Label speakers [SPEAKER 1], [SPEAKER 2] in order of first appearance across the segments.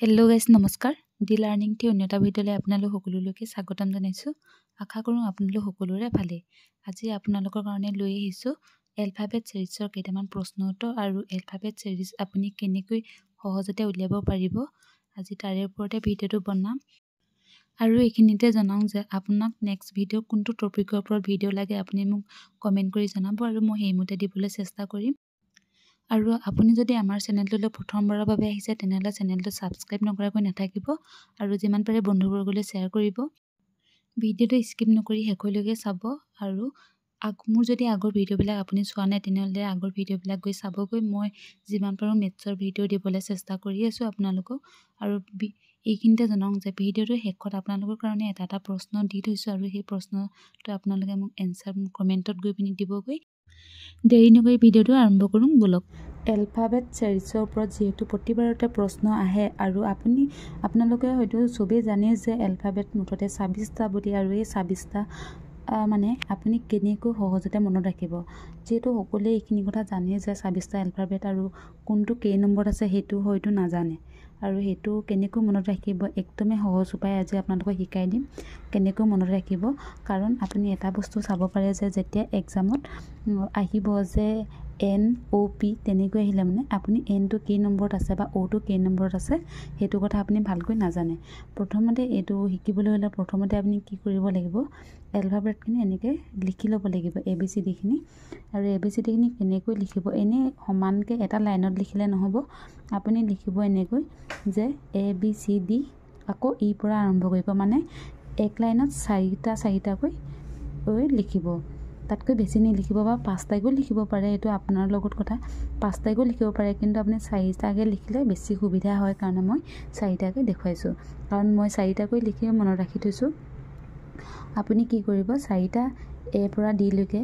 [SPEAKER 1] Hello' guys নমস্কাৰ D learning T অন্য এটা ভিডিঅ'লৈ আপোনালোক সকলোলৈকে স্বাগতম জনাইছোঁ। আশা কৰোঁ আপোনালোক সকলোৰে ভালেই। আজি আপোনালোকৰ কাৰণে লৈ আহিছোঁ এলফাবেট ছিৰিজৰ কেইটামান প্ৰশ্ন উত্তৰ আৰু এলফাবেট ছিৰিজ আপুনি কেনেকৈ সহজতে উলিয়াব পাৰিব আজি তাৰে ওপৰতে ভিডিঅ'টো বনাম। আৰু এইখিনিতে জনাওঁ যে আপোনাক নেক্সট ভিডিঅ' কোনটো টপিকৰ ওপৰত ভিডিঅ' লাগে আপুনি মোক কমেণ্ট কৰি জনাব আৰু মই সেইমতে দিবলৈ চেষ্টা কৰিম। আৰু আপুনি যদি আমাৰ চেনেলটোলৈ প্ৰথমবাৰৰ বাবে আহিছে তেনেহ'লে চেনেলটো ছাবস্ক্ৰাইব নকৰাকৈ নাথাকিব আৰু যিমান পাৰে বন্ধুবৰ্গলৈ শ্বেয়াৰ কৰিব। ভিডিঅ'টো স্কিপ নকৰি শেষলৈকে চাব আৰু মোৰ যদি আগৰ ভিডিঅ'বিলাক আপুনি চোৱা নাই তেনেহ'লে আগৰ ভিডিঅ'বিলাক গৈ চাবগৈ। মই যিমান পাৰোঁ মেথছৰ ভিডিঅ' দিবলৈ চেষ্টা কৰি আছোঁ আপোনালোকক। আৰু এইখিনিতে জনাওঁ যে ভিডিঅ'টোৰ শেষত আপোনালোকৰ কাৰণে এটা প্ৰশ্ন দি থৈছোঁ আৰু সেই প্ৰশ্নটো আপোনালোকে মোক এনচাৰ কমেণ্টত গৈ পিনি দিবগৈ। দেৰি নকৰি ভিডিঅ'টো আৰম্ভ কৰোঁ ব'লক। এলফাবেট ছিৰিজৰ ওপৰত যিহেতু প্ৰতিবাৰতে প্ৰশ্ন আহে আৰু আপোনালোকে হয়তো চবেই জানে যে এলফাবেট মুঠতে ২৬টা বুলি আৰু এই ২৬টা মানে আপুনি কেনেকৈ সহজতে মনত ৰাখিব। যিহেতু সকলোৱে এইখিনি কথা জানে যে ২৬টা এলফাবেট আৰু কোনটো কেই নম্বৰত আছে সেইটো হয়তো নাজানে আৰু সেইটো কেনেকৈ মনত ৰাখিব একদমেই সহজ উপায় আজি আপোনালোকক শিকাই দিম কেনেকৈ মনত ৰাখিব। কাৰণ আপুনি এটা বস্তু চাব পাৰে যে যেতিয়া এক্সামত আহিব যে NOP তেনেকৈ আহিলে মানে আপুনি Nটো কেই নম্বৰত আছে বা Oটো কেই নম্বৰত আছে সেইটো কথা আপুনি ভালকৈ নাজানে। প্ৰথমতে এইটো শিকিবলৈ হ'লে প্ৰথমতে আপুনি কি কৰিব লাগিব, এলফাবেটখিনি এনেকৈ লিখি ল'ব লাগিব ABCDখিনি। আৰু ABCDখিনি কেনেকৈ লিখিব, এনেই সমানকৈ এটা লাইনত লিখিলে নহ'ব। আপুনি লিখিব এনেকৈ যে ABCD আকৌ ইৰ পৰা আৰম্ভ কৰিব, মানে এক লাইনত চাৰিটাকৈ লিখিব। তাতকৈ বেছি নিলিখিব বা 5টাকৈ লিখিব পাৰে, এইটো আপোনাৰ লগত কথা। 5টাকৈ লিখিব পাৰে কিন্তু আপুনি 4টাকৈ লিখিলে বেছি সুবিধা হয় কাৰণে মই 4টাকৈ দেখুৱাইছোঁ। কাৰণ মই 4টাকৈ লিখি মনত ৰাখি থৈছোঁ। আপুনি কি কৰিব, 4টা A পৰা D লৈকে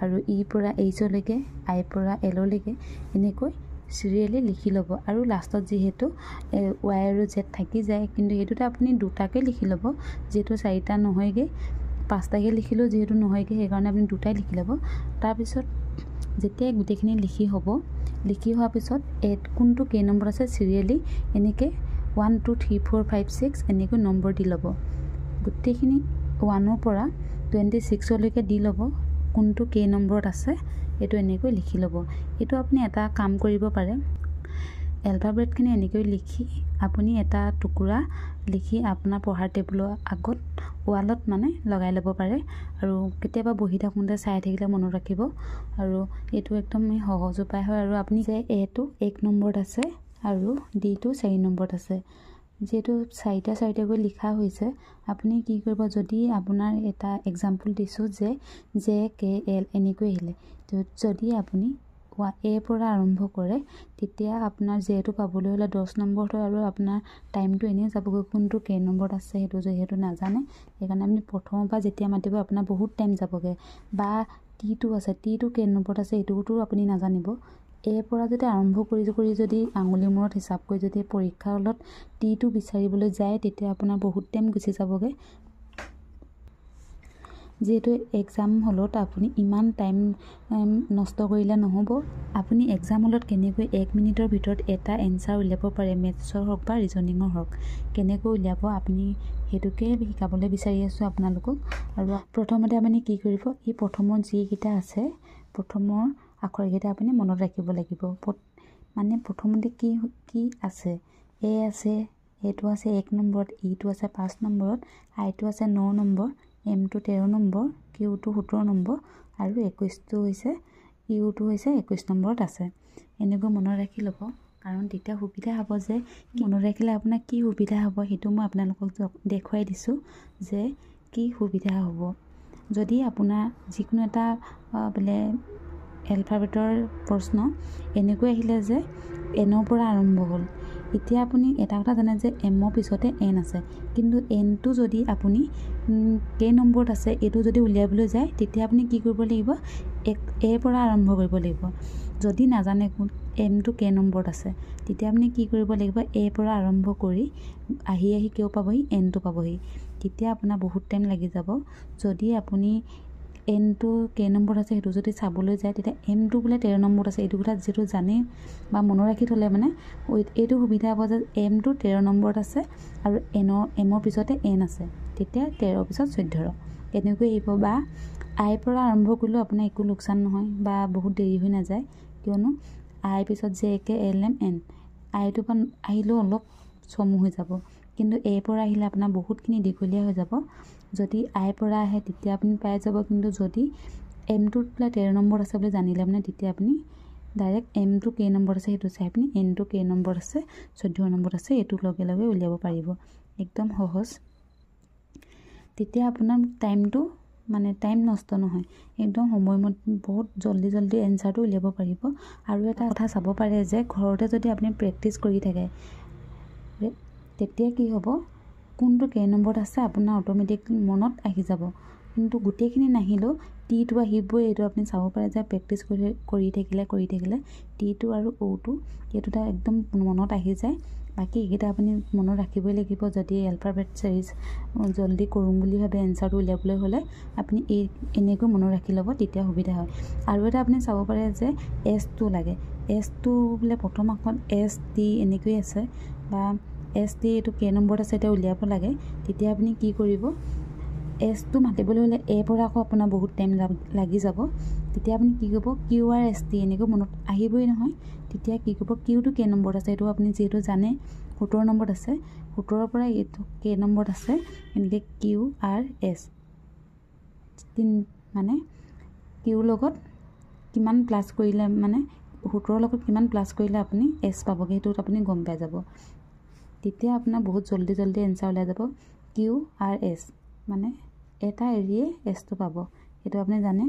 [SPEAKER 1] আৰু ইৰ পৰা Hলৈকে আইৰ পৰা Lলৈকে এনেকৈ চিৰিয়েলি লিখি ল'ব। আৰু লাষ্টত যিহেতু Y আৰু Z থাকি যায় কিন্তু সেইটোতে আপুনি 2টাকৈ লিখি ল'ব, যিহেতু 4টা নহয়গৈ। 5টাকৈ লিখিলেও যিহেতু নহয়গৈ সেইকাৰণে আপুনি 2টাই লিখি ল'ব। তাৰপিছত যেতিয়া গোটেইখিনি লিখি হোৱাৰ পিছত কোনটো কেই নম্বৰ আছে চিৰিয়েলি এনেকৈ 1 2 3 4 5 6 এনেকৈ নম্বৰ দি ল'ব। গোটেইখিনি 1ৰ পৰা 26লৈকে দি ল'ব কোনটো কেই নম্বৰত আছে এইটো এনেকৈ লিখি ল'ব। এইটো আপুনি এটা কাম কৰিব পাৰে, এলফাবেটখিনি এনেকৈ লিখি আপুনি এটা টুকুৰা লিখি আপোনাৰ পঢ়াৰ টেবুলৰ আগত ৱালত মানে লগাই ল'ব পাৰে আৰু কেতিয়াবা বহি থাকোঁতে চাই থাকিলে মনত ৰাখিব। আৰু এইটো একদম সহজ উপায় হয়। আৰু আপুনি যে Aটো 1 নম্বৰত আছে আৰু Dটো 4 নম্বৰত আছে, যিহেতু 4টাকৈ লিখা হৈছে আপুনি কি কৰিব, যদি আপোনাৰ এটা এক্সাম্পল দিছোঁ যে JKL এনেকৈ আহিলে, যদি আপুনি A পৰা আৰম্ভ কৰে তেতিয়া আপোনাৰ Jটো পাবলৈ হ'লে 10 নম্বৰত হয় আৰু আপোনাৰ টাইমটো এনেই যাবগৈ। কোনটো কেই নম্বৰত আছে সেইটো যিহেতু নাজানে সেইকাৰণে আপুনি প্ৰথমৰ পৰা যেতিয়া মাতিব আপোনাৰ বহুত টাইম যাবগৈ। বা Tটো আছে, Tটো কেই নম্বৰত আছে এইটোতো আপুনি নাজানিব। A পৰা যদি আৰম্ভ কৰি যদি আঙুলি মূৰত হিচাপ কৰি যদি পৰীক্ষা হলত Tটো বিচাৰিবলৈ যায় তেতিয়া আপোনাৰ বহুত টাইম গুচি যাবগৈ। যিহেতু এক্সাম হলত আপুনি ইমান টাইম নষ্ট কৰিলে নহ'ব। আপুনি এক্সাম হলত কেনেকৈ 1 মিনিটৰ ভিতৰত এটা এনচাৰ উলিয়াব পাৰে, মেথছৰ হওক বা ৰিজনিঙৰ হওক কেনেকৈ উলিয়াব আপুনি সেইটোকে শিকাবলৈ বিচাৰি আছোঁ আপোনালোকক। আৰু প্ৰথমতে আপুনি কি কৰিব, এই প্ৰথমৰ যিকেইটা আছে প্ৰথমৰ আখৰকেইটা আপুনি মনত ৰাখিব লাগিব। মানে প্ৰথমতে কি আছে, A আছে, Aটো আছে 1 নম্বৰত, Eটো আছে 5 নম্বৰত, Iটো আছে 9 নম্বৰ, Mটো 13 নম্বৰ, Qটো 17 নম্বৰ আৰু 21টো হৈছে Uটো হৈছে 21 নম্বৰত আছে। এনেকৈ মনত ৰাখি ল'ব, কাৰণ তেতিয়া সুবিধা হ'ব। যে মনত ৰাখিলে আপোনাৰ কি সুবিধা হ'ব সেইটো মই আপোনালোকক দেখুৱাই দিছোঁ যে কি সুবিধা হ'ব। যদি আপোনাৰ যিকোনো এটা বোলে এলফাবেটৰ প্ৰশ্ন এনেকৈ আহিলে যে Nৰ পৰা আৰম্ভ হ'ল, এতিয়া আপুনি এটা কথা জানে যে Mৰ পিছতে N আছে, কিন্তু Nটো যদি আপুনি কেই নম্বৰত আছে এইটো যদি উলিয়াবলৈ যায় তেতিয়া আপুনি কি কৰিব লাগিব, A পৰা আৰম্ভ কৰিব লাগিব। যদি নাজানে Mটো কেই নম্বৰত আছে তেতিয়া আপুনি কি কৰিব লাগিব, A পৰা আৰম্ভ কৰি আহি কিয় পাবহি Nটো পাবহি, তেতিয়া আপোনাৰ বহুত টাইম লাগি যাব। যদি আপুনি n2 কেই নম্বৰ আছে সেইটো যদি চাবলৈ যায় তেতিয়া m2 বোলে 13 নম্বৰত আছে এইটো কথা যেটো জানে বা মনত ৰাখি থলে মানে এইটো সুবিধা হ'ব যে m2 13 নম্বৰত আছে আৰু m ৰ পিছতে n আছে তেতিয়া 13 পিছত 14 এনেকৈ আহিব বা i পৰা আৰম্ভ কৰিলেও আপোনাৰ একো লোকচান নহয় বা বহুত দেৰি হৈ নাযায় কিয়নো i পিছত jk lm n i টো পন আহিলেও অলপ চমু হৈ যাব কিন্তু a পৰা আহিলে আপোনাৰ বহুতখিনি দীঘলীয়া হৈ যাব যদি i পৰা আহে তেতিয়া আপুনি পাই যাব কিন্তু যদি m2 প্লা 13 নম্বৰ আছে বুলি জানিলে মানে তেতিয়া আপুনি ডাইৰেক্ট m2 কেই নম্বৰ আছে হেতু চাই আপুনি n2 কেই নম্বৰ আছে 14 নম্বৰ আছে এটো লগে লগে উলিয়াব পাৰিব একদম সহজ তেতিয়া আপোনাৰ টাইমটো মানে টাইম নষ্ট নহয় একদম সময়মতে বহুত জলদি এনসাৰটো উলিয়াব পাৰিব আৰু এটা কথা চাব পাৰে যে ঘৰতে যদি আপুনি প্ৰেক্টিস কৰি থাকে তেতিয়া কি হ'ব কোনটো কেই নম্বৰত আছে আপোনাৰ অটোমেটিকলি মনত আহি যাব কিন্তু গুটেখিনি নাহিলেও টি2 আহিবই এটো আপুনি চাব পাৰে যে প্ৰেক্টিস কৰি থাকিলে টি2 আৰু o2 এটোটা একদম মনত আহি যায় বাকি একেটা আপুনি মনত ৰাখিবই লাগিব যদি এলফাবেট সিৰিজ জলদি কৰিম বুলি ভাবে এনসাৰটো উলিয়াবলৈ হলে আপুনি এনেকৈ মনত ৰাখি লব তেতিয়া সুবিধা হয় আৰু এটা আপুনি চাব পাৰে যে s2 লাগে s2 বোলে প্ৰথম আখৰ s d এনেকৈ আছে বা s d এটো কেই নম্বৰত আছে এটা উলিয়াব লাগে তেতিয়া আপুনি কি কৰিব s টো মাতিবলৈ হলে a পৰা আকৌ আপোনাৰ বহুত টাইম লাগি যাব তেতিয়া আপুনি কি কৰিব q r s t এনেকৈ মনত আহিবই নহয় তেতিয়া কি কৰিব q টো কেই নম্বৰত আছে এটো আপুনি যেটো জানে 17 নম্বৰত আছে 17 ৰ পৰা এটো কেই নম্বৰত আছে এনেকৈ q r s মানে q লগত কিমান প্লাস কৰিলে মানে 17 লগত কিমান প্লাস কৰিলে আপুনি s পাবগে হেতু আপুনি গম পাই যাব তেতিয়া আপোনাৰ বহুত জলদি এনসাৰ ওলাই যাব q r s মানে এটা এৰিয়ে s টো পাব এটো আপুনি জানে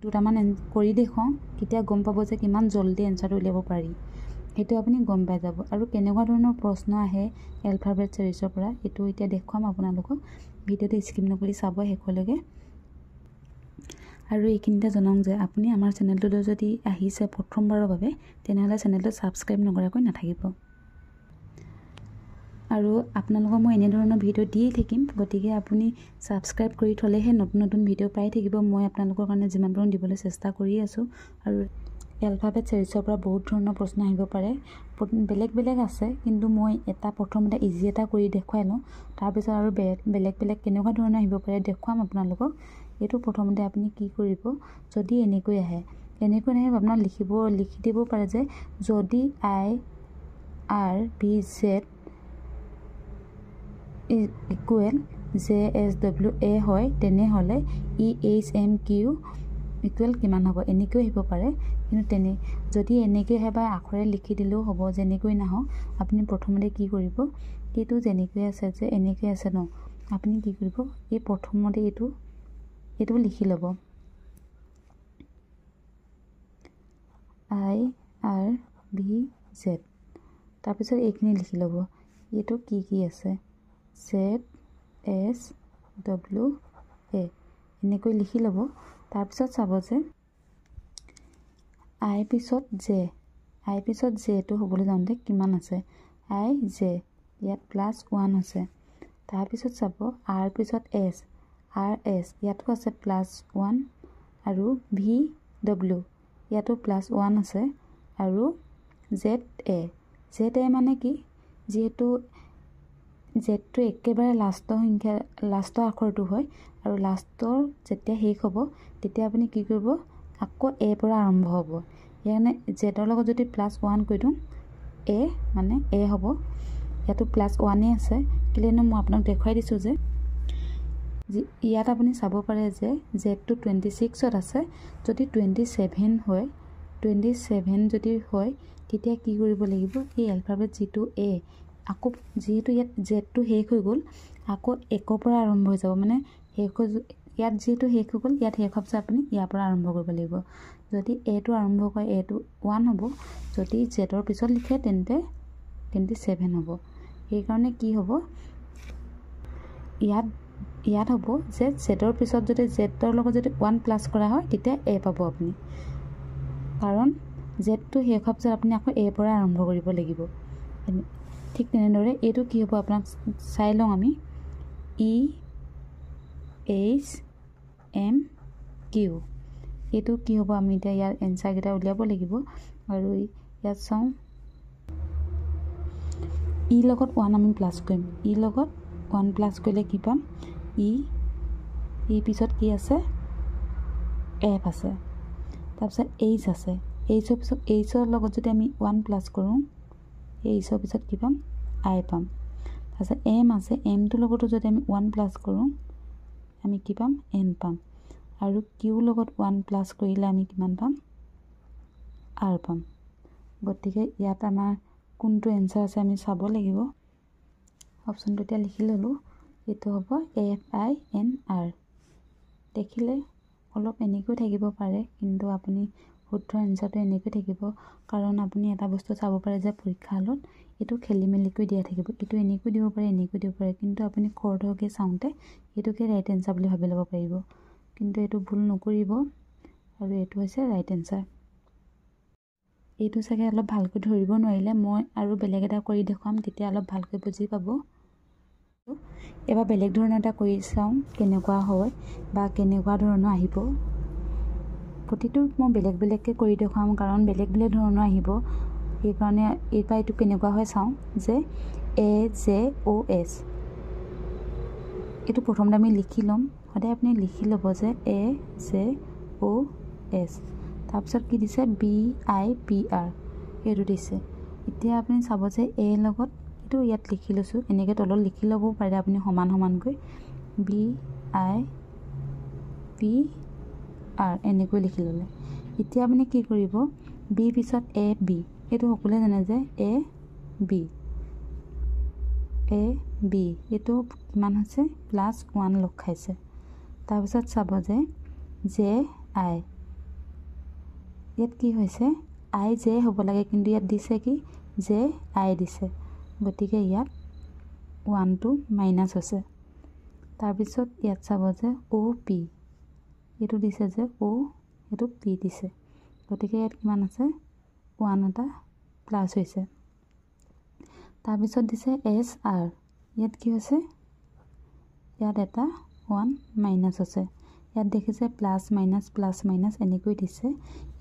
[SPEAKER 1] দুটামান কৰি দেখো কেতিয়া গম পাব যে কিমান জলদি এনসাৰটো উলিয়াব পাৰি হেতু আপুনি গম পাই যাব আৰু কেনেকুৱা ধৰণৰ প্ৰশ্ন আহে এলফাবেট সিৰিজৰ পৰা এটো এতিয়া দেখুৱাম আপোনালোকক ভিডিওটো স্কিপ নকৰি চাব হেকলৈকে আৰু এইখিনিতে জনাম যে আপুনি আমাৰ চেনেলটোলৈ যদি আহিছে প্ৰথমবাৰৰ বাবে তেনেহলে চেনেলটো সাবস্ক্ৰাইব নকৰাকৈ নাথাকিব আৰু আপোনালোকক মই এনে ধৰণৰ ভিডিও দিয়ে থাকিম গতিকে আপুনি সাবস্ক্ৰাইব কৰি থলেহে নতুন ভিডিও পাই থাকিব মই আপোনালোকৰ কাৰণে যিমান পাৰো দিবলৈ চেষ্টা কৰি আছো আৰু এলফাবেট সিৰিজৰ পৰা বহুত ধৰণৰ প্ৰশ্ন আহিব পাৰে বেলেগ আছে কিন্তু মই এটা প্ৰথমতে ইজি এটা কৰি দেখুৱাই লওঁ তাৰ পিছত আৰু বেলেগ কেনেকুৱা ধৰণৰ আহিব পাৰে দেখুৱাম আপোনালোকক এটো প্ৰথমতে আপুনি কি কৰিব যদি এনেকৈ আহে আপোনাৰ লিখি দিব পাৰে যে যদি i r b z equal JSWA হয় তেনেহলে EHMQ equal কিমান হ'ব এনেকৈ আহিব পাৰে কিন্তু যদি এনেকৈ হয় বা আখৰে লিখি দিলেও হ'ব যেনেকৈ নাহক আপুনি প্ৰথমতে কি কৰিব এটো যেনেকৈ আছে যে এনেকৈ আছে ন আপুনি কি কৰিব এই প্ৰথমতে এটো লিখি লব I R B Z তাৰ পিছত এইখিনি লিখি লব এটো কি আছে Z S W A এনেকৈ লিখি লব তাৰ পিছত চাব যে I পিছত J টো হ'বলৈ যাওঁতে কিমান আছে I J ইয়াত +1 আছে তাৰ পিছত চাব R পিছত S R S ইয়াতো আছে +1 আৰু V W ইয়াতো +1 আছে আৰু Z A মানে কি যেহেতু z টো একেবাৰে লাষ্টৰ আখৰটো হয় আৰু লাষ্টৰ যেতিয়া শেষ হ'ব তেতিয়া আপুনি কি কৰিব আকৌ a পৰা আৰম্ভ হ'ব ইয়ানে z ৰ লগত যদি +1 কৈ দিওঁ a মানে a হ'ব ইয়াতো +1 আছে কিলেনো মই আপোনাক দেখুৱাই দিছো যে ইয়াত আপুনি চাব পাৰে যে z টো 26 ত আছে যদি 27 হয় 27 যদি হয় তেতিয়া কি কৰিব লাগিব এই এলফাবেট যেটো a আকৌ যেহেতু ইয়াত z টো শেষ হৈ গল আকৌ একৰ পৰা আৰম্ভ হৈ যাব মানে ইয়াত যেটো শেষ হৈ গল ইয়াত শেষ হবছে আপুনি ইয়াৰ পৰা আৰম্ভ কৰিব লাগিব যদি a টো আৰম্ভ কৰে a টো 1 হ'ব যদি z ৰ পিছত লিখে তেন্তে 27 হ'ব এই কাৰণে কি হ'ব ইয়াত হ'ব যে z ৰ পিছত যদি z ৰ লগত যদি 1 প্লাস কৰা হয় তেতিয়া a পাব আপুনি কাৰণ z টো শেষ হবছে আপুনি আকৌ a পৰা আৰম্ভ কৰিব লাগিব ঠিক তেনেদৰে এটো কি হ'ব আপোনাক চাই লওঁ আমি E H এম কিউ এইটো কি হ'ব আমি এতিয়া ইয়াৰ এনচাৰকেইটা উলিয়াব লাগিব আৰু ইয়াত চাওঁ ই লগত 1 আমি প্লাছ কৰিম ই লগত 1 প্লাছ কৰিলে কি পাম ই পিছত কি আছে এফ আছে তাৰপিছত এইচ আছে এইচৰ পিছত এইচৰ লগত যদি আমি 1 প্লাছ কৰোঁ এইচৰ পিছত কি পাম আই পাম তাৰপিছত এম আছে এমটোৰ লগতো যদি আমি 1 প্লাছ কৰোঁ আমি কি পাম এন পাম আৰু কিউ লগত 1 প্লাছ কৰিলে আমি কিমান পাম আৰ পাম গতিকে ইয়াত আমাৰ কোনটো এনচাৰ আছে আমি চাব লাগিব অপশ্যনটো এতিয়া লিখি ল'লোঁ এইটো হ'ব FINR দেখিলে অলপ এনেকৈ থাকিব পাৰে কিন্তু আপুনি শুদ্ধ এনচাৰটো এনেকৈ থাকিব কাৰণ আপুনি এটা বস্তু চাব পাৰে যে পৰীক্ষা হলত এইটো খেলি মেলিকৈ দিয়া থাকিব এইটো এনেকৈ দিব পাৰে এনেকৈ দিব পাৰে কিন্তু আপুনি খৰধৰকৈ চাওঁতে এইটোকে ৰাইট এনচাৰ বুলি ভাবি ল'ব পাৰিব কিন্তু এইটো ভুল নকৰিব আৰু এইটো হৈছে ৰাইট এনচাৰ এইটো চাগে অলপ ভালকৈ ধৰিব নোৱাৰিলে মই আৰু বেলেগ এটা কৰি দেখুৱাম তেতিয়া অলপ ভালকৈ বুজি পাব এবাৰ বেলেগ ধৰণৰ এটা কৰি চাওঁ কেনেকুৱা হয় বা কেনেকুৱা ধৰণৰ আহিব প্ৰতিটো মই বেলেগ বেলেগকৈ কৰি দেখুৱাম কাৰণ বেলেগ বেলেগ ধৰণৰ আহিব সেইকাৰণে এইবাৰ এইটো কেনেকুৱা হয় চাওঁ যে AJOS এইটো প্ৰথমতে আমি লিখি ল'ম সদায় আপুনি লিখি ল'ব যে AJOS তাৰপিছত কি দিছে BIPR এইটো দিছে এতিয়া আপুনি চাব যে এ লগত এইটো ইয়াত লিখি লৈছোঁ এনেকৈ তলত লিখি ল'ব পাৰে আপুনি সমান সমানকৈ BIPR এনেকৈ লিখি ল'লে এতিয়া আপুনি কি কৰিব বি পিছত AB এইটো সকলোৱে জানে যে AB এইটো কিমান হৈছে +1 লগ খাইছে তাৰপিছত চাব যে JI ইয়াত কি হৈছে IJ হ'ব লাগে কিন্তু ইয়াত দিছে কি JI দিছে গতিকে ইয়াত 1টো মাইনাছ হৈছে তাৰপিছত ইয়াত চাব যে OP এইটো দিছে যে এইটো P দিছে গতিকে ইয়াত কিমান আছে 1 এটা প্লাছ হৈছে তাৰপিছত দিছে SR ইয়াত কি হৈছে ইয়াত এটা 1 মাইনাছ আছে ইয়াত দেখিছে প্লাছ মাইনাছ এনেকৈ দিছে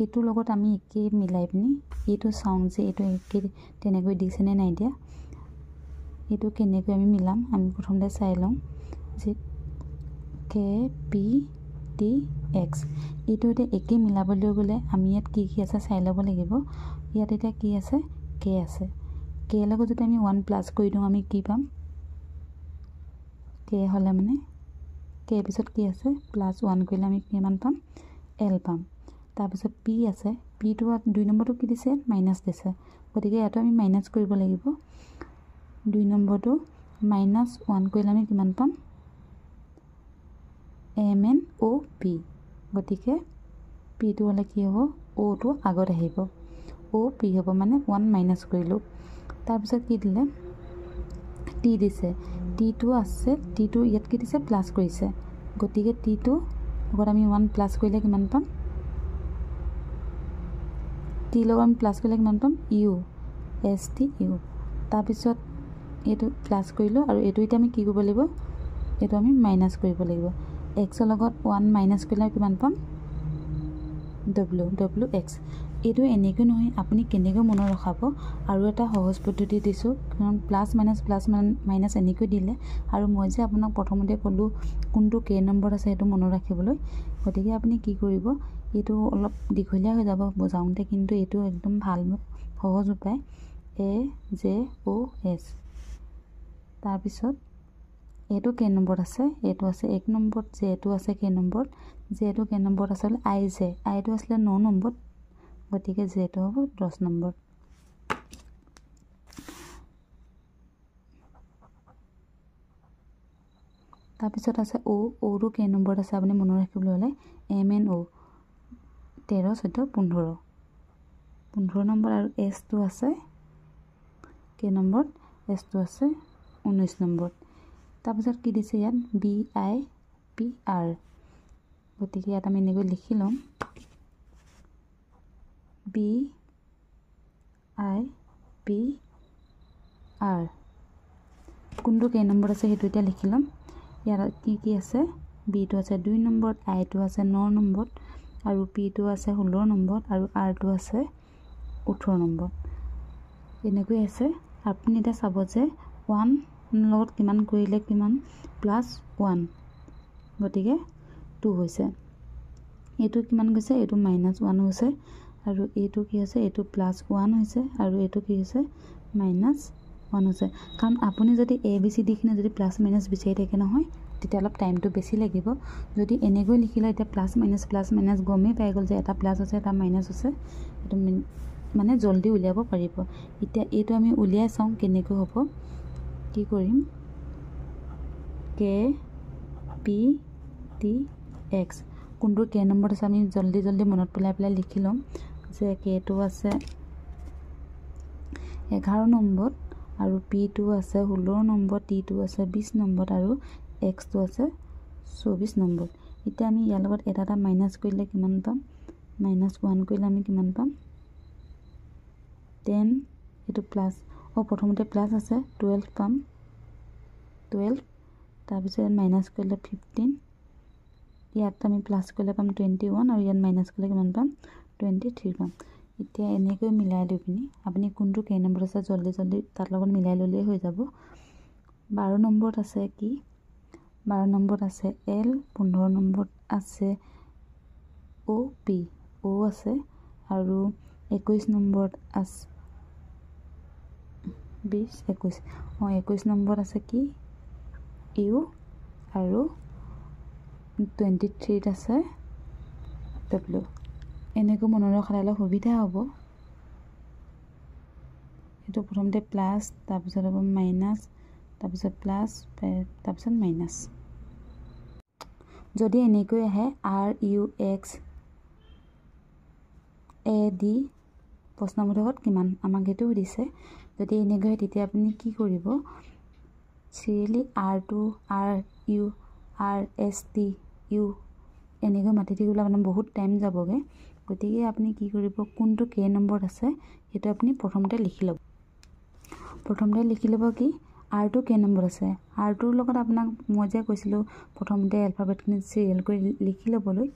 [SPEAKER 1] এইটোৰ লগত আমি একেই মিলাই পিনি এইটো চাওঁ যে এইটো একেই তেনেকৈ দিছেনে নাই দিয়া এইটো কেনেকৈ আমি মিলাম আমি প্ৰথমতে চাই লওঁ যে KPTX এইটো এতিয়া একেই মিলাবলৈ গ'লে আমি ইয়াত কি আছে চাই ল'ব লাগিব ইয়াত এতিয়া কি আছে K আছে K লগত যদি আমি 1 প্লাছ কৰি দিওঁ আমি কি পাম K হ'লে মানে K পিছত কি আছে +1 কৰিলে আমি কিমান পাম L পাম তাৰপিছত P আছে Pটো 2 নম্বৰটো কি দিছে মাইনাছ দিছে গতিকে ইয়াতো আমি মাইনাছ কৰিব লাগিব 2 নম্বৰটো -1 কৰিলে আমি কিমান পাম MNOP গতিকে Pটো হ'লে কি হ'ব Oটো আগত আহিব OP হ'ব মানে 1 মাইনাছ কৰিলোঁ তাৰপিছত কি দিলে T দিছে Tটো আছে Tটো ইয়াত কি দিছে প্লাছ কৰিছে গতিকে Tটো আগত আমি 1 প্লাছ কৰিলে কিমান পাম T লগত আমি প্লাছ কৰিলে কিমান পাম STU তাৰপিছত এইটো প্লাছ কৰিলোঁ আৰু এইটো এতিয়া আমি কি কৰিব লাগিব এইটো আমি মাইনাছ কৰিব লাগিব Xৰ লগত 1 মাইনাছ কৰিলে কিমান পাম WX এইটো এনেকৈ নহয় আপুনি কেনেকৈ মনত ৰখাব আৰু এটা সহজ পদ্ধতি দিছোঁ কাৰণ প্লাছ মাইনাছ এনেকৈ দিলে আৰু মই যে আপোনাক প্ৰথমতে ক'লোঁ কোনটো K নম্বৰত আছে সেইটো মনত ৰাখিবলৈ গতিকে আপুনি কি কৰিব এইটো অলপ দীঘলীয়া হৈ যাব বুজাওঁতে কিন্তু এইটো একদম ভাল সহজ উপায় AJOS তাৰপিছত এইটো K নম্বৰত আছে এইটো আছে 1 নম্বৰত Jটো আছে K নম্বৰত Jটো K নম্বৰত আছে Iটো আছিলে 9 নম্বৰত গতিকে Jটো হ'ব 10 নম্বৰত তাৰপিছত আছে Oটো K নম্বৰত আছে আপুনি মনত ৰাখিবলৈ হ'লে MNO 13 14 15 নম্বৰ আৰু Sটো আছে K নম্বৰত Sটো আছে 19 নম্বৰত তাৰপিছত কি দিছে ইয়াত BIPR গতিকে ইয়াত আমি এনেকৈ লিখি ল'ম BIPR কোনটো K নম্বৰত আছে সেইটো এতিয়া লিখি ল'ম ইয়াত কি আছে বিটো আছে 2 নম্বৰত, আইটো আছে 9 নম্বৰত আৰু পিটো আছে 16 নম্বৰত আৰু আৰটো আছে 18 নম্বৰত। এনেকৈ আছে। আপুনি এটা চাব যে 1 লগত কিমান কৰিলে কিমান +1, গতিকে 2 হৈছে। এইটো কিমান গৈছে, এইটো -1 হৈছে আৰু এইটো কি হৈছে, এইটো +1 হৈছে আৰু এইটো কি হৈছে -1 হৈছে। কাৰণ আপুনি যদি ABCD খিনি যদি প্লাছ মাইনাছ বিচাৰি থাকে নহয়, তেতিয়া অলপ টাইমটো বেছি লাগিব। যদি এনেকৈ লিখিলে এতিয়া প্লাছ মাইনাছ গমেই পাই গ'ল যে এটা প্লাছ আছে এটা মাইনাছ আছে, এইটো মানে জল্দি উলিয়াব পাৰিব। এতিয়া এইটো আমি উলিয়াই চাওঁ কেনেকৈ হ'ব। কি কৰিম, KPTX কোনটো K নম্বৰত আছে আমি জল্দি মনত পেলাই লিখি ল'ম যে Kটো আছে 11 নম্বৰত আৰু Pটো আছে 16 নম্বৰত, Tটো আছে 20 নম্বৰত আৰু Xটো আছে 24 নম্বৰত। এতিয়া আমি ইয়াৰ লগত এটা মাইনাছ কৰিলে কিমান পাম, -1 কৰিলে আমি কিমান পাম 10, এইটো প্লাছ প্ৰথমতে প্লাছ আছে 12 পাম, 12 তাৰপিছত মাইনাছ কৰিলে 15, ইয়াত আমি প্লাছ কৰিলে পাম 21 আৰু ইয়াত মাইনাছ কৰিলে কিমান পাম 23 পাম। এতিয়া এনেকৈ মিলাই লৈ পিনি আপুনি কোনটো K নম্বৰ আছে জল্দি তাৰ লগত মিলাই ল'লেই হৈ যাব। 12 নম্বৰত আছে কি, 12 নম্বৰত আছে L, 15 নম্বৰত আছে OP, O আছে আৰু 21 নম্বৰত আছে 21 নম্বৰত আছে কি U আৰু 23ত আছে W। এনেকৈ মনত ৰখালে সুবিধা হ'ব। এইটো প্ৰথমতে প্লাছ, তাৰপিছত হ'ব মাইনাছ, তাৰপিছত প্লাছ, তাৰপিছত মাইনাছ। যদি এনেকৈ আহে RUX AD প্ৰশ্নবোধকত কিমান, আমাক সেইটো সুধিছে। যদি এনেকৈ হয় তেতিয়া আপুনি কি কৰিব, serially R2, RU, RST, U এনেকৈ মাতি থাকিবলৈ আপোনাৰ বহুত টাইম যাবগৈ। গতিকে আপুনি কি কৰিব, কোনটো K নম্বৰত আছে সেইটো আপুনি প্ৰথমতে লিখি ল'ব। কি R2 K নম্বৰত আছে, R2ৰ লগত আপোনাক মই যে কৈছিলোঁ প্ৰথমতে এলফাবেটখিনি চিৰিয়েল কৰি লিখি ল'বলৈ।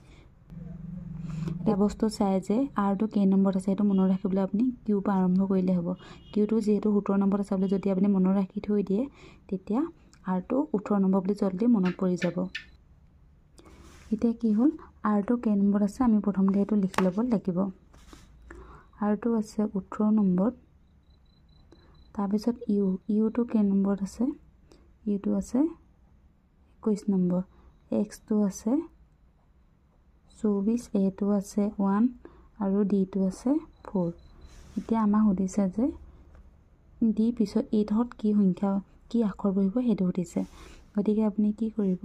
[SPEAKER 1] এটা বস্তু চাই যে R2 K নম্বৰত আছে সেইটো মনত ৰাখিবলৈ আপুনি Q পৰা আৰম্ভ কৰিলে হ'ব। Qটো যিহেতু 17 নম্বৰত আছে বুলি যদি আপুনি মনত ৰাখি থৈ দিয়ে তেতিয়া R2 18 নম্বৰ বুলি জল্দি মনত পৰি যাব। এতিয়া কি হ'ল, R2 K নম্বৰত আছে, আমি প্ৰথমতে সেইটো লিখি ল'ব লাগিব। R2 আছে 18 নম্বৰত, তাৰপিছত Uটো K নম্বৰত আছে, Uটো আছে 21 নম্বৰ, Xটো আছে 24, Aটো আছে 1 আৰু Dটো আছে 4। এতিয়া আমাক সুধিছে যে D পিছত 8ত কি আখৰ বহিব সেইটো সুধিছে। গতিকে আপুনি কি কৰিব,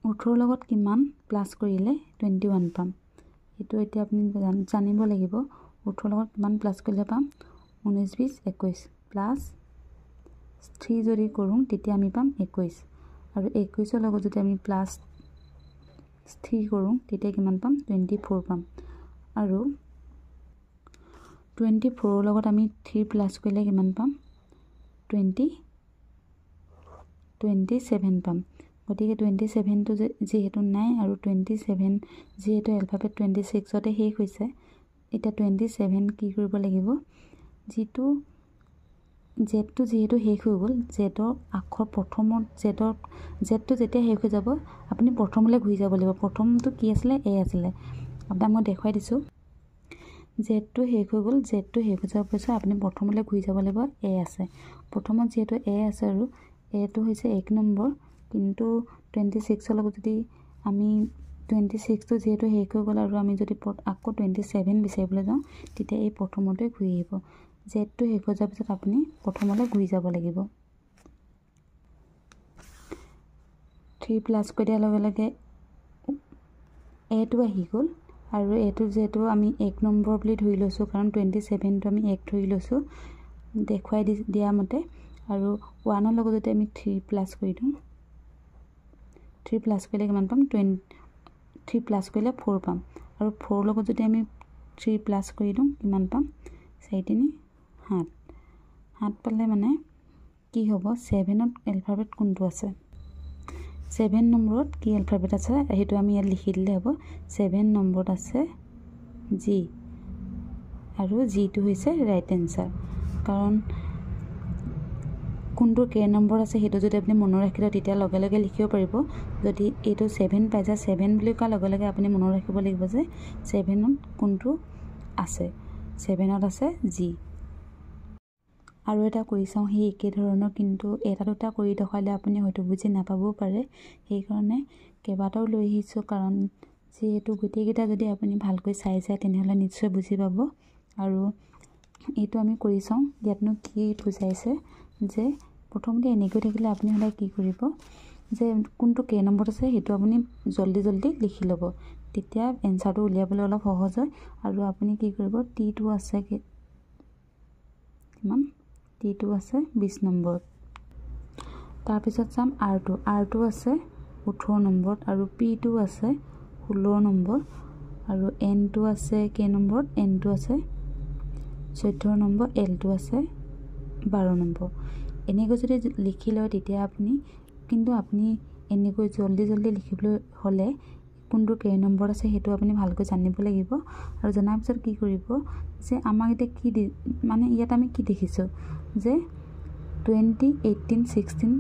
[SPEAKER 1] 18 লগত কিমান প্লাছ কৰিলে 21 পাম, সেইটো এতিয়া আপুনি জানিব লাগিব। 18 লগত কিমান প্লাছ কৰিলে পাম 19, 20, 21 প্লাছ 3 যদি কৰোঁ তেতিয়া আমি পাম 21 আৰু 21ৰ লগত যদি আমি প্লাছ 3 কৰোঁ তেতিয়া কিমান পাম 24 পাম আৰু 24ৰ লগত আমি 3 প্লাছ কৰিলে কিমান পাম 27 পাম। গতিকে 27টো যিহেতু নাই আৰু 27 যিহেতু এলফাবেট 26তে শেষ হৈছে, এতিয়া 27 কি কৰিব লাগিব, জেডটো যিহেতু শেষ হৈ গ'ল, জেডৰ আখৰ প্ৰথমত জেডটো যেতিয়া শেষ হৈ যাব আপুনি প্ৰথমলৈ ঘূৰি যাব লাগিব। প্ৰথমটো কি আছিলে, A আছিলে, আপোনাক মই দেখুৱাই দিছোঁ। জেডটো শেষ হৈ গ'ল, জেডটো শেষ হৈ যোৱাৰ পিছত আপুনি প্ৰথমলৈ ঘূৰি যাব লাগিব, A আছে। প্ৰথমত যিহেতু A আছে আৰু Aটো হৈছে 1 নম্বৰ, কিন্তু 26ৰ লগত যদি আমি 26টো যিহেতু শেষ হৈ গ'ল আৰু আমি যদি আকৌ 27 বিচাৰিবলৈ যাওঁ তেতিয়া এই প্ৰথমতে ঘূৰি আহিব। জেডটো শেষ হৈ যোৱাৰ পিছত আপুনি প্ৰথমলৈ ঘূৰি যাব লাগিব। 3 প্লাছ কৰি দিয়াৰ লগে লগে Aটো আহি গ'ল আৰু এইটো যিহেতু আমি 1 নম্বৰ বুলি ধৰি লৈছোঁ কাৰণ 27টো আমি 1 ধৰি লৈছোঁ দেখুৱাই দিয়া মতে, আৰু 1ৰ লগত যদি আমি 3 প্লাছ কৰি দিওঁ, 3 প্লাছ কৰিলে কিমান পাম 3 প্লাছ কৰিলে 4 পাম আৰু 4ৰ লগত যদি আমি 3 প্লাছ কৰি দিওঁ কিমান পাম 4, 3, 7 পালে মানে কি হ'ব 7ত এলফাবেট কোনটো আছে 7 নম্বৰত কি এলফাবেট আছে সেইটো আমি ইয়াত লিখি দিলে হ'ব 7 নম্বৰত আছে জি আৰু জিটো হৈছে ৰাইট এনসাৰ কাৰণ কোনটো কে নম্বৰ আছে সেইটো যদি আপুনি মনত ৰাখি লয় তেতিয়া লগে লগে লিখিব পাৰিব যদি এইটো 7 পাই যায় 7 বুলি কোৱা লগে লগে আপুনি মনত ৰাখিব লাগিব যে 7ত কোনটো আছে 7ত আছে জি আৰু এটা কৰি চাওঁ সেই একে ধৰণৰ কিন্তু এটা দুটা কৰি দেখালে আপুনি হয়তো বুজি নাপাবও পাৰে সেইকাৰণে কেইবাটাও লৈ আহিছোঁ কাৰণ যেহেতু গোটেইকেইটা যদি আপুনি ভালকৈ চাই যায় তেনেহ'লে নিশ্চয় বুজি পাব আৰু এইটো আমি কৰি চাওঁ ইয়াতনো কি বুজাইছে যে প্ৰথমতে এনেকৈ থাকিলে আপুনি সদায় কি কৰিব যে কোনটো কে নম্বৰত আছে সেইটো আপুনি জলদি জলদি লিখি ল'ব তেতিয়া এনসাৰটো উলিয়াবলৈ অলপ সহজ হয় আৰু আপুনি কি কৰিব টি2 আছে কিমান টি2 আছে 20 নম্বৰত তাৰপিছত চাম R2 আছে 18 নম্বৰত আৰু P2 আছে 16 নম্বৰ আৰু N2 আছে কে নম্বৰত N2 আছে 14 নম্বৰ L2 আছে 12 নম্বৰ এনেকৈ যদি লিখি লয় তেতিয়া আপুনি কিন্তু আপুনি এনেকৈ জলদি জলদি লিখিবলৈ হ'লে কোনটো কে নম্বৰ আছে সেইটো আপুনি ভালকৈ জানিব লাগিব আৰু জনাৰ পিছত কি কৰিব যে আমাক এতিয়া কি মানে ইয়াত আমি কি দেখিছোঁ যে 20 18 16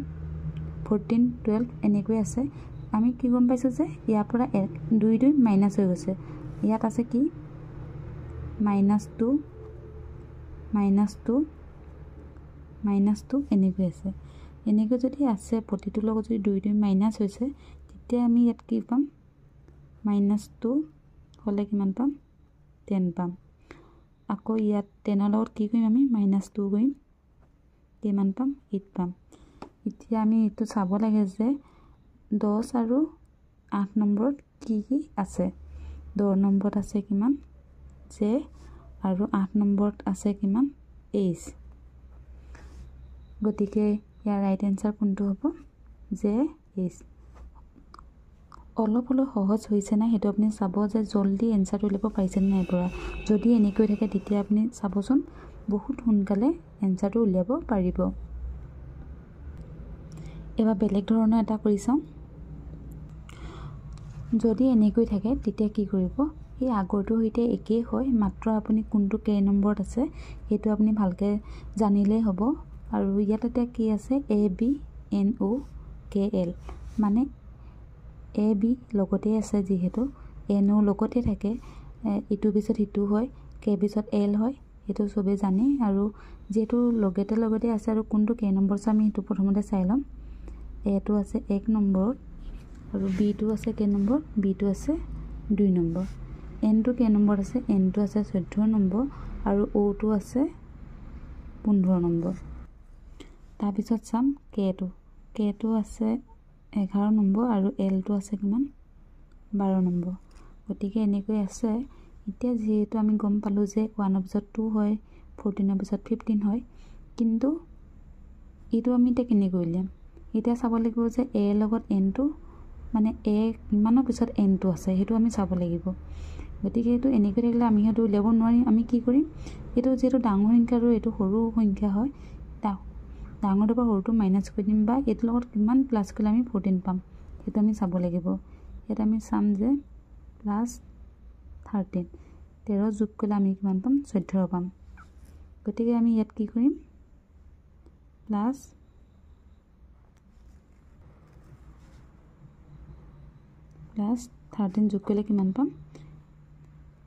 [SPEAKER 1] 14 12 এনেকৈ আছে আমি কি গম পাইছোঁ যে ইয়াৰ পৰা 2 2 মাইনাস হৈ গৈছে ইয়াত আছে কি -2 -2 এনেকৈ আছে এনেকৈ যদি আছে প্ৰতিটোৰ লগত যদি 2 2 মাইনাস হৈছে তেতিয়া আমি ইয়াত কি পাম -2 হ'লে কিমান পাম 10 পাম আকৌ ইয়াত 10ৰ লগত কি কৰিম আমি -2 কৰিম কিমান পাম 8 পাম এতিয়া আমি এইটো চাব লাগে যে 10 আৰু 8 নম্বৰত কি কি আছে 10 নম্বৰত আছে কিমান জে আৰু 8 নম্বৰত আছে কিমান এইচ গতিকে ইয়াৰ ৰাইট এনসাৰ কোনটো হ'ব জে এইচ অলপ অলপ সহজ হৈছে না সেইটো আপুনি চাব যে জলদি এনসাৰটো উলিয়াব পাৰিছে নে নাই পৰা যদি এনেকৈ থাকে তেতিয়া আপুনি চাবচোন বহুত সোনকালে এনসাৰটো উলিয়াব পাৰিব এবাৰ বেলেগ ধৰণৰ এটা কৰি চাওঁ যদি এনেকৈ থাকে তেতিয়া কি কৰিব এই আগৰটোৰ সৈতে একেই হয় মাত্ৰ আপুনি কোনটো কে নম্বৰত আছে সেইটো আপুনি ভালকৈ জানিলেই হ'ব আৰু ইয়াত এতিয়া কি আছে ABNOKL মানে AB লগতে আছে যিহেতু NO লগতে থাকে ইটো পিছত ইটো হয় কে পিছত L হয় সেইটো সবে জানে আৰু যেটো লগতে আছে আৰু কোনটো কে নম্বৰ আছে আমি সেইটো প্ৰথমতে চাই লম এটো আছে 1 নম্বৰত আৰু B2 আছে কে নম্বৰ B2 আছে 2 নম্বৰ N2 কে নম্বৰ আছে N2 আছে 14 নম্বৰ আৰু O2 আছে 15 নম্বৰ তাৰপিছত চাম K2 আছে 11 নম্বৰ আৰু L2 আছে কিমান 12 নম্বৰ গতিকে এনেকৈ আছে এতিয়া যেহেতু আমি গম পালো যে 1 ৰ পিছত 2 হয় 14 ৰ পিছত 15 হয় কিন্তু এইটো আমি এটা কেনেকৈ উলিয়াম এতিয়া চাব লাগিব যে A লগত N2 মানে A কিমানৰ পিছত N2 আছে সেইটো আমি চাব লাগিব গতিকে এইটো এনেকৈ থাকিলে আমি হয়তো উলিয়াব নোৱাৰিম আমি কি কৰিম এইটো যেটো ডাঙৰ সংখ্যা আৰু এইটো সৰু সংখ্যা হয় ডাঙৰটোৰ পৰা সৰুটো মাইনাস কৰি দিম বা এইটোৰ লগত কিমান প্লাস কৰিলে আমি 14 পাম সেইটো আমি চাব লাগিব এটা আমি চাম যে প্লাস 13 যোগ কৰিলে আমি কিমান পাম 14 পাম গতিকে আমি ইয়াত কি কৰিম প্লাস প্লাস 13 যোগ কৰিলে কিমান পাম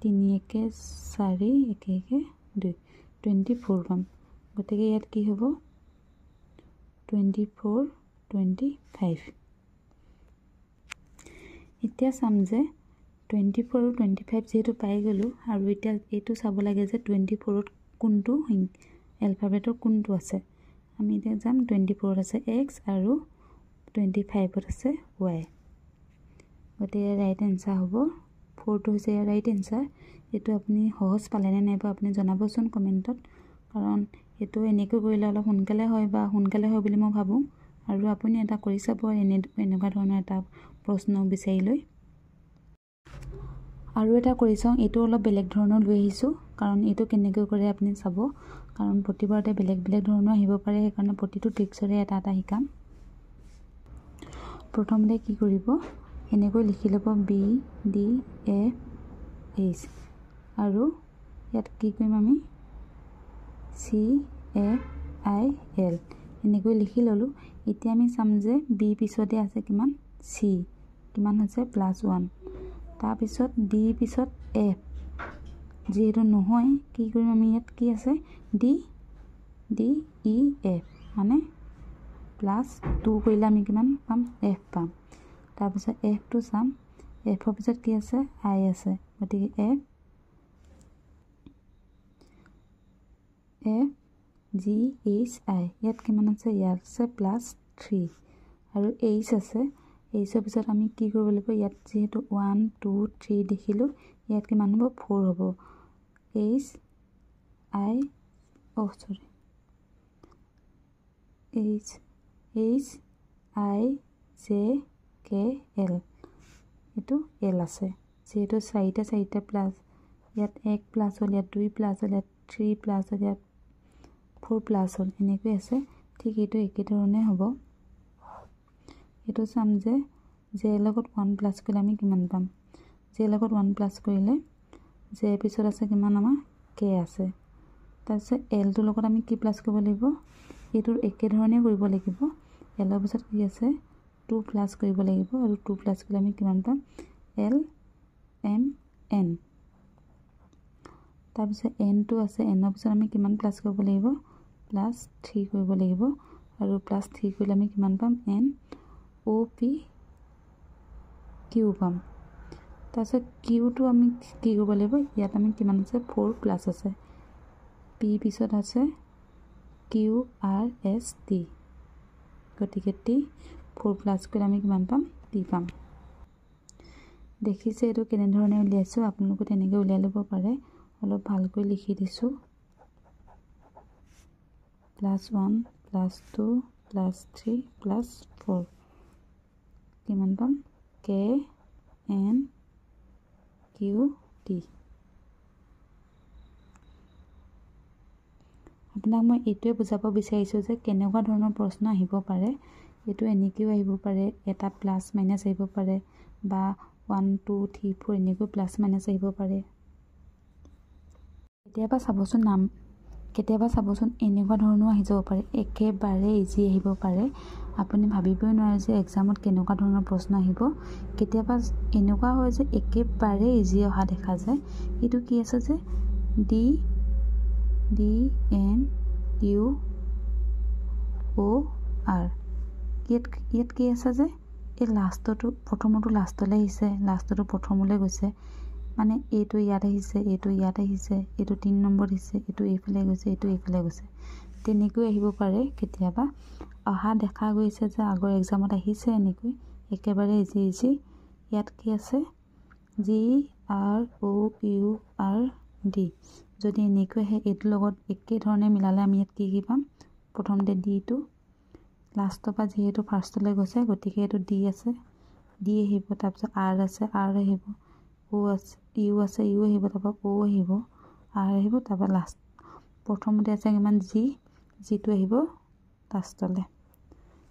[SPEAKER 1] 3 1 4 1 1 2 24 পাম গতিকে ইয়াত কি হ'ব 24 25 এতিয়া চাম যে 24 আৰু 25 যেহেতু পাই গলো আৰু এতিয়া এইটো চাব লাগে যে 24 ত কোনটো এলফাবেটৰ কোনটো আছে আমি এতিয়া যাম 24 ত আছে x আৰু 25 ত আছে y গতিকে ৰাইট এনসাৰ হ'ব 4 টো হৈছে ৰাইট এনসাৰ এটো আপুনি সহজ পালে নে নাইবা আপুনি জনাবচোন কমেন্টত কাৰণ এটো এনেকৈ কৰিলে অলপ সোনকালে হয় বা সোনকালে হয় বুলি মই ভাবো আৰু আপুনি এটা কৰি চাব এনেকুৱা ধৰণৰ এটা প্ৰশ্ন বিচাৰি লৈ আৰু এটা কৰি চাওঁ, এইটো অলপ বেলেগ ধৰণৰ লৈ আহিছোঁ, কাৰণ এইটো কেনেকৈ কৰে আপুনি চাব, কাৰণ প্ৰতিবাৰতে বেলেগ বেলেগ ধৰণৰ আহিব পাৰে, সেইকাৰণে প্ৰতিটো ট্ৰিক্সৰে এটা এটা শিকাম। প্ৰথমতে কি কৰিব, এনেকৈ লিখি ল'ব BDFH আৰু ইয়াত কি কৰিম আমি CFIL এনেকৈ লিখি ল'লোঁ। এতিয়া আমি চাম যে বি পিছতে আছে কিমান C, কিমান হৈছে +1, তাৰপিছত ডি পিছত F, যিহেতু নহয় কি কৰিম আমি, ইয়াত কি আছে DEF মানে +2 কৰিলে আমি কিমান পাম F পাম। তাৰপিছত Fটো চাম, Fৰ পিছত কি আছে I আছে, গতিকে FGHI ইয়াত কিমান আছে, ইয়াত আছে +3 আৰু H আছে, Hৰ পিছত আমি কি কৰিব লাগিব, ইয়াত যিহেতু 1 2 3 দেখিলোঁ, ইয়াত কিমান হ'ব 4 হ'ব, HIJKL এইটো L আছে, যিহেতু চাৰিটা প্লাছ, ইয়াত 1 প্লাছ হ'ল, ইয়াত 2 প্লাছ হ'ল, ইয়াত 3 প্লাছ হ'ল, ইয়াত 4 প্লাছ হ'ল, এনেকৈ আছে। ঠিক এইটো একেধৰণে হ'ব। এইটো চাম যে J লগত 1 প্লাছ কৰিলে আমি কিমান পাম, J লগত 1 প্লাছ কৰিলে J পিছত আছে কিমান আমাৰ K আছে, তাৰপিছত Lটোৰ লগত আমি কি প্লাছ কৰিব লাগিব, এইটোৰ একেধৰণে কৰিব লাগিব, Lৰ পিছত কি আছে 2 প্লাছ কৰিব লাগিব, আৰু 2 প্লাছ কৰিলে আমি কিমান পাম LMN, তাৰপিছত Nটো আছে, Nৰ পিছত আমি কিমান প্লাছ কৰিব লাগিব +3 কৰিব লাগিব, আৰু +3 কৰিলে আমি কিমান পাম NOPQ পাম। তাৰপিছত Qটো আমি কি কৰিব লাগিব, ইয়াত আমি কিমান আছে 4 প্লাছ আছে, P পিছত আছে QRST, গতিকে T 4 প্লাছ কৰিলে আমি কিমান পাম T পাম। দেখিছে এইটো কেনেধৰণে উলিয়াইছোঁ, আপোনালোকে তেনেকৈ উলিয়াই ল'ব পাৰে। অলপ ভালকৈ লিখি দিছোঁ, +1 +2 +3 +4 কিমান পাম KNQT। আপোনাক মই এইটোৱে বুজাব বিচাৰিছোঁ যে কেনেকুৱা ধৰণৰ প্ৰশ্ন আহিব পাৰে। এইটো এনেকৈও আহিব পাৰে, এটা প্লাছ মাইনাছ আহিব পাৰে, বা 1 2 3 4 এনেকৈ প্লাছ মাইনাছ আহিব পাৰে। কেতিয়াবা চাবচোন এনেকুৱা ধৰণৰ আহি যাব পাৰে, একেবাৰে ইজি আহিব পাৰে, আপুনি ভাবিবই নোৱাৰে যে এক্সামত কেনেকুৱা ধৰণৰ প্ৰশ্ন আহিব। কেতিয়াবা এনেকুৱা হয় যে একেবাৰে ইজি অহা দেখা যায়। এইটো কি আছে যে DNUOR, ইয়াত কি আছে যে এই লাষ্টটো প্ৰথমটো লাষ্টলৈ আহিছে, লাষ্টটো প্ৰথমলৈ গৈছে, মানে এইটো ইয়াত আহিছে, এইটো ইয়াত আহিছে, এইটো 3 নম্বৰত আহিছে, এইটো এইফালে গৈছে, এইটো এইফালে গৈছে, তেনেকৈ আহিব পাৰে। কেতিয়াবা অহা দেখা গৈছে যে আগৰ এক্সামত আহিছে এনেকৈ, একেবাৰে ইজি। ইয়াত কি আছে GROURD, যদি এনেকৈ আহে এইটোৰ লগত একেধৰণে মিলালে আমি ইয়াত কি পাম, প্ৰথমতে ডিটো লাষ্টৰ পৰা যিহেতু ফাৰ্ষ্টলৈ গৈছে, গতিকে এইটো ডি আছে, ডি আহিব, তাৰপিছত R আছে, R আহিব, O আছে, U আছে, U আহিব, তাৰপৰা O আহিব, R আহিব, তাৰপৰা লাষ্ট প্ৰথমতে আছে কিমান জিটো আহিব লাষ্টলৈ।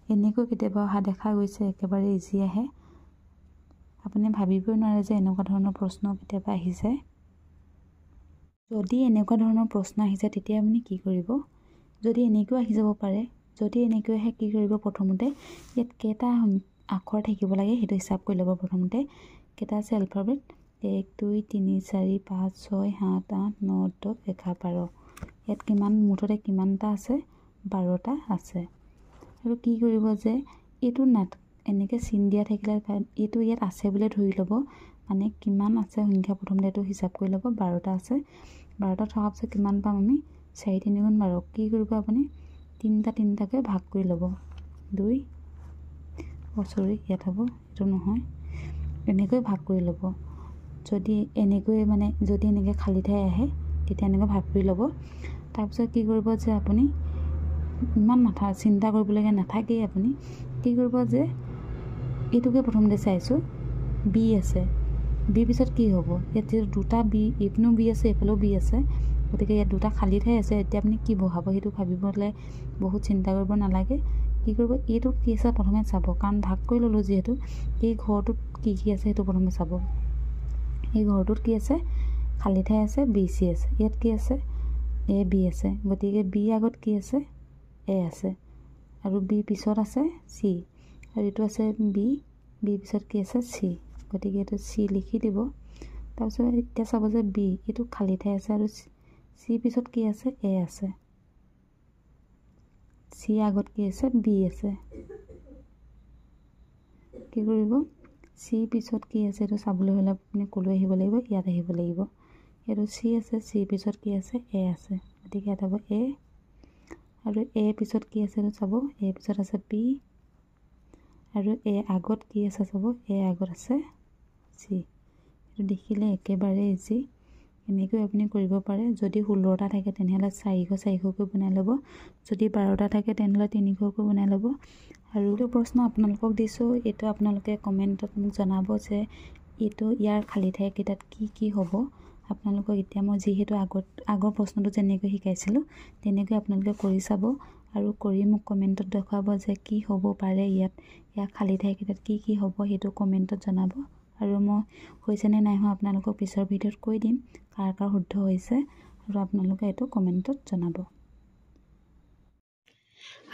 [SPEAKER 1] এনেকৈ কেতিয়াবা অহা দেখা গৈছে, একেবাৰে ইজি আহে, আপুনি ভাবিবই নোৱাৰে যে এনেকুৱা ধৰণৰ প্ৰশ্ন কেতিয়াবা আহি যায়। যদি এনেকুৱা ধৰণৰ প্ৰশ্ন আহিছে তেতিয়া আপুনি কি কৰিব, যদি এনেকৈ আহি যাব পাৰে, যদি এনেকৈ আহে কি কৰিব, প্ৰথমতে ইয়াত কেইটা আখৰ থাকিব লাগে সেইটো হিচাপ কৰি ল'ব। প্ৰথমতে কেইটা আছে এলফাবেট, 1 2 3 4 5 6 7 8 9 10 11 12, ইয়াত কিমান মুঠতে কিমানটা আছে 12টা আছে। আৰু কি কৰিব যে এইটো এনেকৈ চিন দিয়া থাকিলে এইটো ইয়াত আছে বুলি ধৰি ল'ব, মানে কিমান আছে সংখ্যা প্ৰথমতে এইটো হিচাপ কৰি ল'ব, 12টা আছে, 12টা থকাৰ পিছত কিমান পাম আমি 4 3 গুণ 12, কি কৰিব আপুনি তিনিটাকৈ ভাগ কৰি ল'ব, 2 ইয়াত হ'ব, এইটো নহয়, এনেকৈ ভাগ কৰি ল'ব। যদি এনেকৈ যদি এনেকৈ খালী ঠাই আহে তেতিয়া এনেকৈ ভাগ কৰি ল'ব। তাৰপিছত কি কৰিব যে আপুনি ইমান চিন্তা কৰিবলগীয়া নাথাকেই, আপুনি কি কৰিব যে এইটোকে প্ৰথমতে চাইছোঁ, বি আছে, বি পিছত কি হ'ব ইয়াত যিহেতু দুটা বি এইপিনেও বি আছে এইফালেও বি আছে গতিকে ইয়াত দুটা খালী ঠাই আছে এতিয়া আপুনি কি বহাব সেইটো ভাবিবলৈ বহুত চিন্তা কৰিব নালাগে কি কৰিব এইটোত কি আছে প্ৰথমে চাব কাৰণ ভাগ কৰি ল'লোঁ যিহেতু এই ঘৰটোত কি কি আছে সেইটো প্ৰথমে চাব এই ঘৰটোত কি আছে খালী ঠাই আছে বি চি আছে ইয়াত কি আছে এ বি আছে গতিকে বি আগত কি আছে এ আছে আৰু বি পিছত আছে চি আৰু এইটো আছে বি বি পিছত কি আছে চি গতিকে এইটো চি লিখি দিব তাৰপিছত এতিয়া চাব যে বি এইটো খালী ঠাই আছে আৰু চি পিছত কি আছে এ আছে চি আগত কি আছে বি আছে কি কৰিব চি পিছত কি আছে এইটো চাবলৈ হ'লে আপুনি ক'লৈ আহিব লাগিব ইয়াত আহিব লাগিব এইটো চি আছে চি পিছত কি আছে এ আছে গতিকে ইয়াত হ'ব এ আৰু এ পিছত কি আছে এইটো চাব এ পিছত আছে বি আৰু এ আগত কি আছে চাব এ আগত আছে চি এইটো দেখিলে একেবাৰে ইজি এনেকৈ আপুনি কৰিব পাৰে যদি 16টা থাকে তেনেহ'লে 400-400কৈ বনাই ল'ব যদি 12টা থাকে তেনেহ'লে 300কৈ বনাই ল'ব আৰু এইটো প্ৰশ্ন আপোনালোকক দিছোঁ এইটো আপোনালোকে কমেণ্টত মোক জনাব যে এইটো ইয়াৰ খালী ঠাইকেইটাত কি হ'ব আপোনালোকক এতিয়া মই যিহেতু আগৰ প্ৰশ্নটো যেনেকৈ শিকাইছিলোঁ তেনেকৈ আপোনালোকে কৰি চাব আৰু কৰি মোক কমেণ্টত দেখুৱাব যে কি হ'ব পাৰে ইয়াৰ খালী ঠাইকেইটাত কি হ'ব সেইটো কমেণ্টত জনাব আৰু মই হৈছেনে নাই হোৱা আপোনালোকক পিছৰ ভিডিঅ'ত কৈ দিম কাৰ শুদ্ধ হৈছে আৰু আপোনালোকে এইটো কমেণ্টত জনাব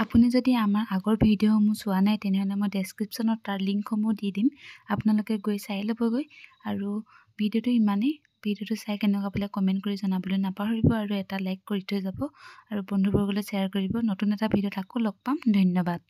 [SPEAKER 1] আপুনি যদি আমাৰ আগৰ ভিডিঅ'সমূহ চোৱা নাই তেনেহ'লে মই ডেছক্ৰিপশ্যনত তাৰ লিংকসমূহ দি দিম আপোনালোকে গৈ চাই ল'বগৈ আৰু ভিডিঅ'টো ইমানেই ভিডিঅ'টো চাই কেনেকুৱা পালে কমেণ্ট কৰি জনাবলৈ নাপাহৰিব আৰু এটা লাইক কৰি থৈ যাব আৰু বন্ধুবৰ্গলৈ শ্বেয়াৰ কৰিব নতুন এটা ভিডিঅ'ত আকৌ লগ পাম ধন্যবাদ